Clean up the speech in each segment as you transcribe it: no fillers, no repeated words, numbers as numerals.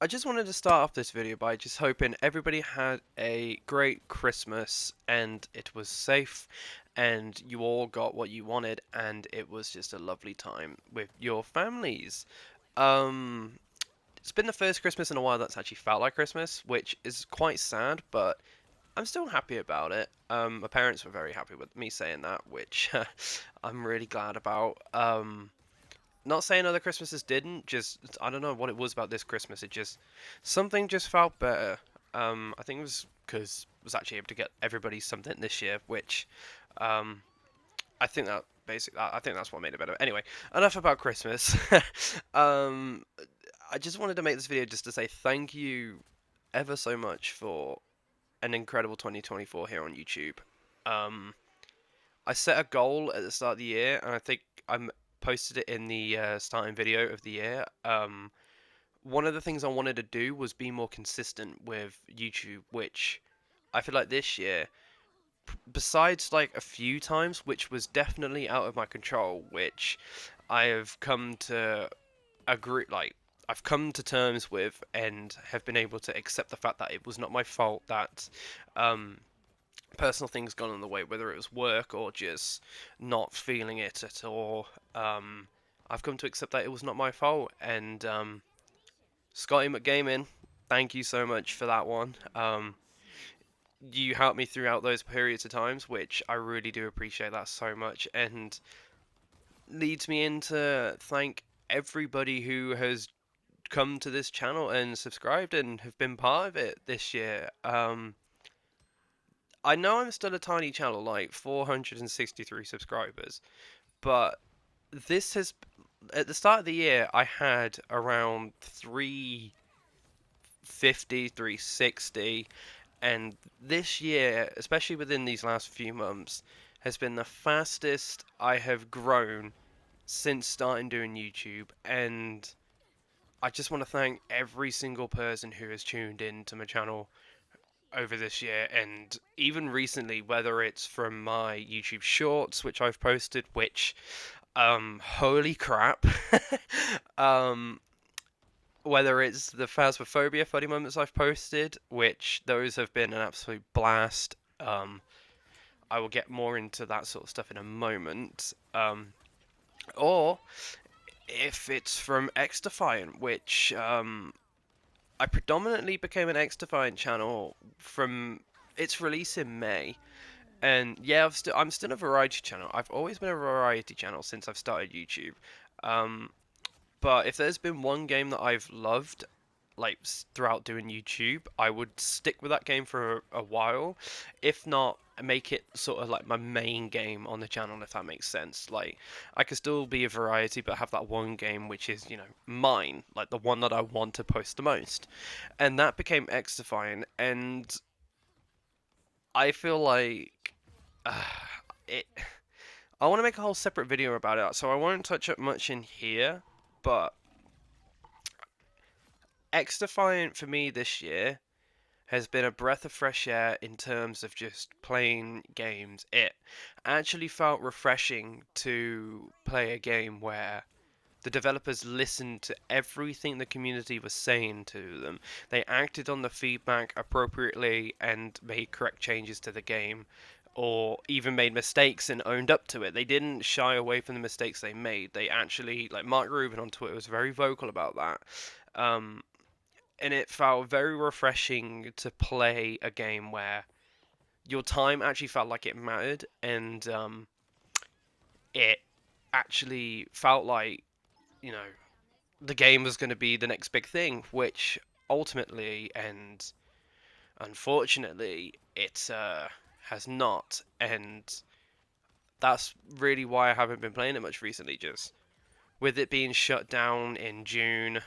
I just wanted to start off this video by just hoping everybody had a great Christmas and it was safe and you all got what you wanted and it was just a lovely time with your families. Um, it's been the first Christmas in a while that's actually felt like Christmas, which is quite sad, but I'm still happy about it. My parents were very happy with me saying that, which I'm really glad about. Not saying other Christmases didn't, just I don't know what it was about this Christmas. It just something just felt better. I think it was because I was actually able to get everybody something this year, which um, I think that basically I think that's what made it better. Anyway, enough about Christmas. um, I just wanted to make this video just to say thank you ever so much for an incredible 2024 here on YouTube. Um, I set a goal at the start of the year, and I think I'm posted it in the starting video of the year. One of the things I wanted to do was be more consistent with YouTube, which I feel like this year, besides like a few times, which was definitely out of my control, which I have come to agree, like I've come to terms with, and have been able to accept the fact that it was not my fault that um, personal things gone on the way, whether it was work or just not feeling it at all. I've come to accept that it was not my fault, and Scotty McGaming, thank you so much for that one. You helped me throughout those periods of times, which I really do appreciate that so much, and leads me into thank everybody who has come to this channel and subscribed and have been part of it this year. I know I'm still a tiny channel, like 463 subscribers, but this has at the start of the year I had around 350, 360, and this year, especially within these last few months, has been the fastest I have grown since starting doing YouTube, and I just want to thank every single person who has tuned in to my channel over this year and even recently, whether it's from my YouTube shorts, which I've posted, which holy crap. um Whether it's the Phasmophobia funny moments I've posted, which those have been an absolute blast. I will get more into that sort of stuff in a moment. Or if it's from X Defiant, which I predominantly became an X Defiant channel from its release in May. And yeah, I'm still a variety channel. I've always been a variety channel since I've started YouTube. Um, but if there's been one game that I've loved, like throughout doing YouTube, I would stick with that game for a while. If not, make it sort of like my main game on the channel, if that makes sense. Like I could still be a variety, but have that one game which is, mine, like the one that I want to post the most. And that became X Defiant, and I feel like uh, it. I want to make a whole separate video about it, so I won't touch up much in here. But X Defiant for me this year has been a breath of fresh air in terms of just playing games. It actually felt refreshing to play a game where the developers listened to everything the community was saying to them. They acted on the feedback appropriately and made correct changes to the game, or even made mistakes and owned up to it. They didn't shy away from the mistakes they made. They actually, like Mark Rubin on Twitter was very vocal about that. Um, and it felt very refreshing to play a game where your time actually felt like it mattered, and it actually felt like, you know, the game was going to be the next big thing, which ultimately and unfortunately it has not, and that's really why I haven't been playing it much recently. Just with it being shut down in June,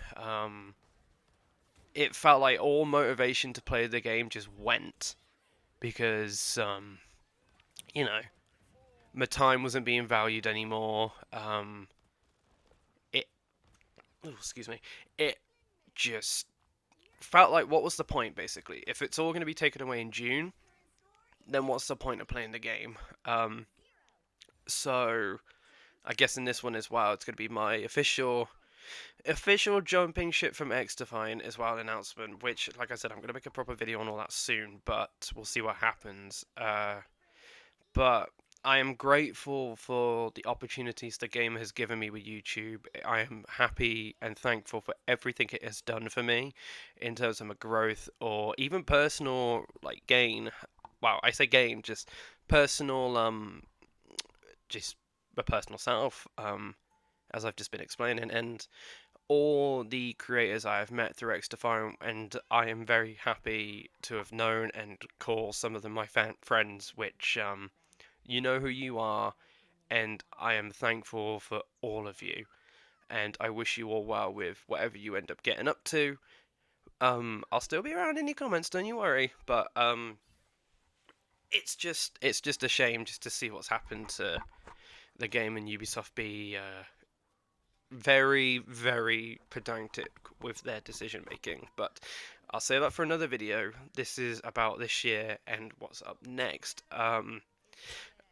it felt like all motivation to play the game just went because you know my time wasn't being valued anymore. It, oh, excuse me, it just felt like what was the point basically? If it's all going to be taken away in June, then what's the point of playing the game? So I guess in this one as well, it's going to be my official Official jumping ship from X-Define as well, announcement, which, like I said, I'm going to make a proper video on all that soon, but we'll see what happens. But I am grateful for the opportunities the game has given me with YouTube. I am happy and thankful for everything it has done for me in terms of my growth or even personal like gain. Well, I say gain, just personal just my personal self, as I've just been explaining, and all the creators I have met through X-Define, and I am very happy to have known and call some of them my friends, which you know who you are, and I am thankful for all of you. And I wish you all well with whatever you end up getting up to. I'll still be around in your comments, don't you worry. But it's just a shame just to see what's happened to the game and Ubisoft be very, very pedantic with their decision making. But I'll save that for another video. This is about this year and what's up next.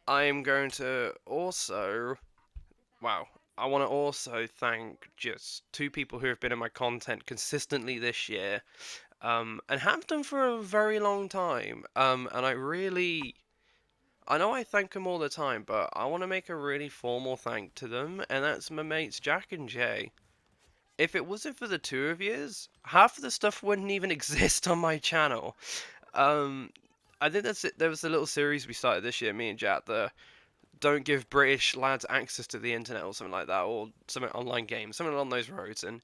I'm going to also, wow, I want to also thank just two people who have been in my content consistently this year, and have done for a very long time. And I know I thank them all the time, but I want to make a really formal thank to them, and that's my mates Jack and Jay. If it wasn't for the two of yous, half of the stuff wouldn't even exist on my channel. Um, I think that's it. There was a little series we started this year, me and Jack, the don't give British lads access to the internet or something like that, or something online games, something along those roads, and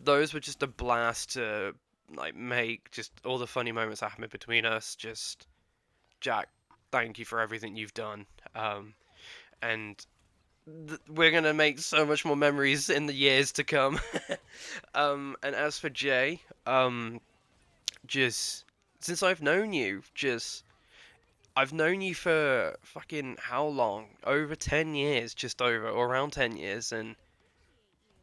those were just a blast to like make just all the funny moments that happened between us. Just Jack, thank you for everything you've done, and we're gonna make so much more memories in the years to come. And as for Jay, just since I've known you, just I've known you for fucking how long? Over 10 years, just over, or around 10 years, and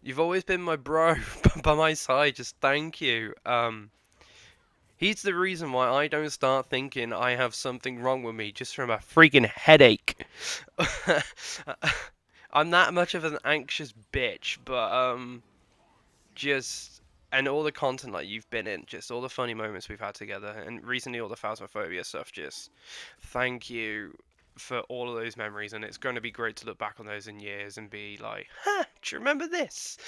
you've always been my bro by my side. Just thank you. He's the reason why I don't start thinking I have something wrong with me just from a freaking headache. I'm that much of an anxious bitch, but just and all the content like you've been in, just all the funny moments we've had together, and recently all the phasmophobia stuff. Just thank you for all of those memories, and it's going to be great to look back on those in years and be like, "Ha, do you remember this?"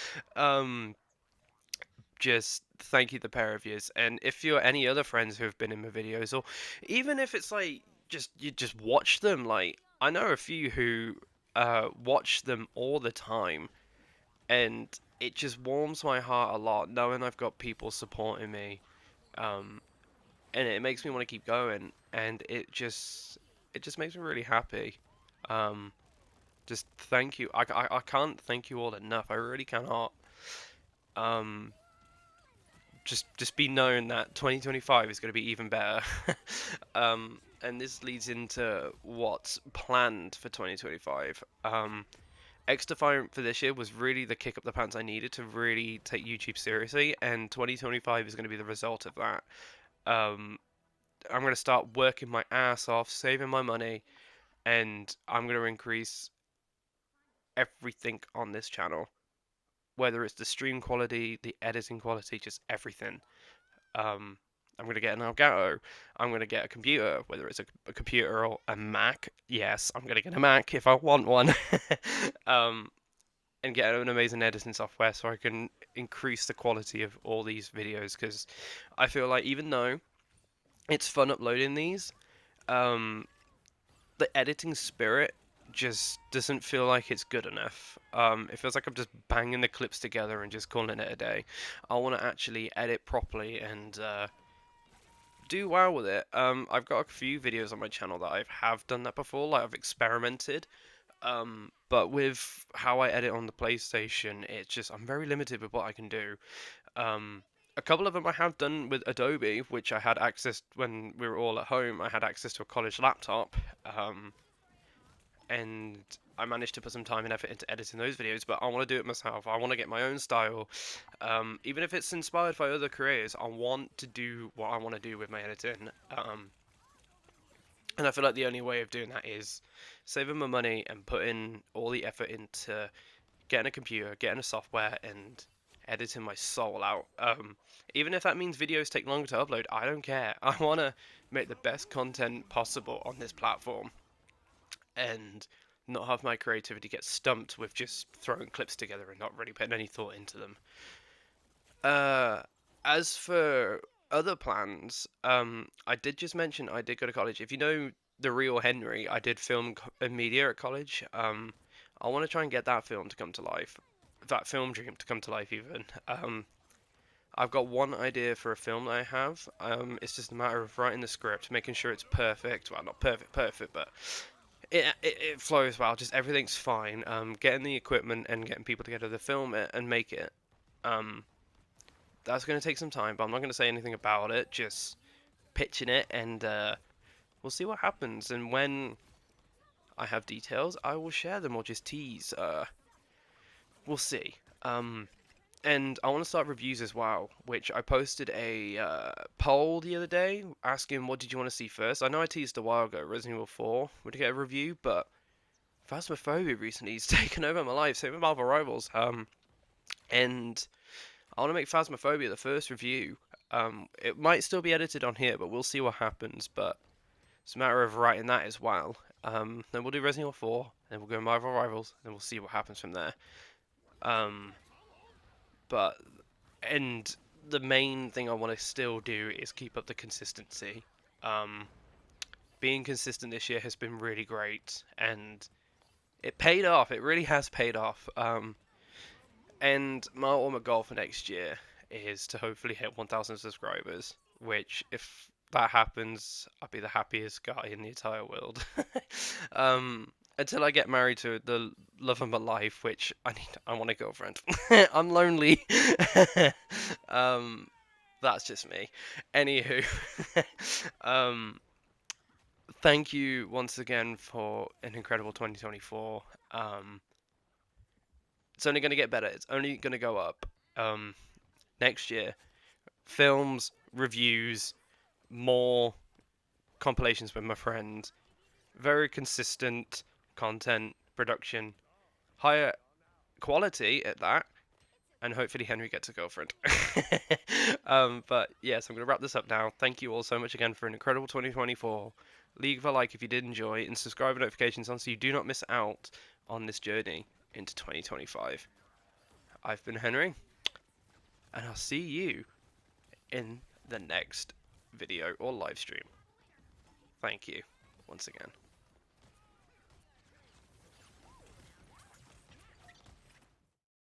Just thank you, the pair of yous, and if you're any other friends who have been in my videos, or even if it's like just you just watch them, like I know a few who watch them all the time, and it just warms my heart a lot knowing I've got people supporting me, um, and it makes me want to keep going, and it just makes me really happy. Um, just thank you. I can't thank you all enough. I really cannot. Um, just be known that 2025 is going to be even better. And this leads into what's planned for 2025. X-Define for this year was really the kick up the pants I needed to really take YouTube seriously, and 2025 is going to be the result of that. I'm going to start working my ass off, saving my money, and I'm going to increase everything on this channel, whether it's the stream quality, the editing quality, just everything. Um, I'm going to get an Elgato. I'm going to get a computer, whether it's a computer or a Mac. Yes, I'm going to get a Mac if I want one. um, and get an amazing editing software so I can increase the quality of all these videos, because I feel like even though it's fun uploading these, the editing spirit just doesn't feel like it's good enough. It feels like I'm just banging the clips together and just calling it a day. I want to actually edit properly and do well with it. I've got a few videos on my channel that I have done that before, like I've experimented. But with how I edit on the PlayStation, it's just I'm very limited with what I can do. A couple of them I have done with Adobe, which I had access when we were all at home. I had access to a college laptop, and I managed to put some time and effort into editing those videos. But I want to do it myself. I want to get my own style, even if it's inspired by other creators. I want to do what I want to do with my editing. And I feel like the only way of doing that is saving my money and putting all the effort into getting a computer, getting a software, and editing my soul out. Even if that means videos take longer to upload, I don't care. I want to make the best content possible on this platform and not have my creativity get stumped with just throwing clips together and not really putting any thought into them. Uh, as for other plans, I did just mention I did go to college. If you know the real Henry, I did film and media at college. I want to try and get that film to come to life, that film dream to come to life even. I've got one idea for a film that I have. It's just a matter of writing the script, making sure it's perfect. Well, not perfect, but it flows well. Just everything's fine. Getting the equipment and getting people together to film it and make it. Um, that's going to take some time, but I'm not going to say anything about it. Just pitching it, and we'll see what happens. And when I have details, I will share them or just tease. We'll see. And I want to start reviews as well, which I posted a poll the other day asking what did you want to see first. I know I teased a while ago Resident Evil 4 would get a review, but Phasmophobia recently has taken over my life, same with Marvel Rivals. And I want to make Phasmophobia the first review. It might still be edited on here, but we'll see what happens. But it's a matter of writing that as well. Then we'll do Resident Evil 4, then we'll go Marvel Rivals, and we'll see what happens from there. But and the main thing I want to still do is keep up the consistency. Being consistent this year has been really great, and it paid off. It really has paid off. And my ultimate goal for next year is to hopefully hit 1,000 subscribers, which, if that happens, I'll be the happiest guy in the entire world. Until I get married to the love of my life, which I want a girlfriend. I'm lonely. That's just me. Anywho, thank you once again for an incredible 2024. It's only going to get better. It's only going to go up. Next year, films, reviews, more compilations with my friends, very consistent content production, higher quality at that, and hopefully Henry gets a girlfriend. But yes, I'm going to wrap this up now. Thank you all so much again for an incredible 2024. Leave a like if you did enjoy, and subscribe with notifications on so you do not miss out on this journey into 2025. I've been Henry, and I'll see you in the next video or live stream. Thank you once again.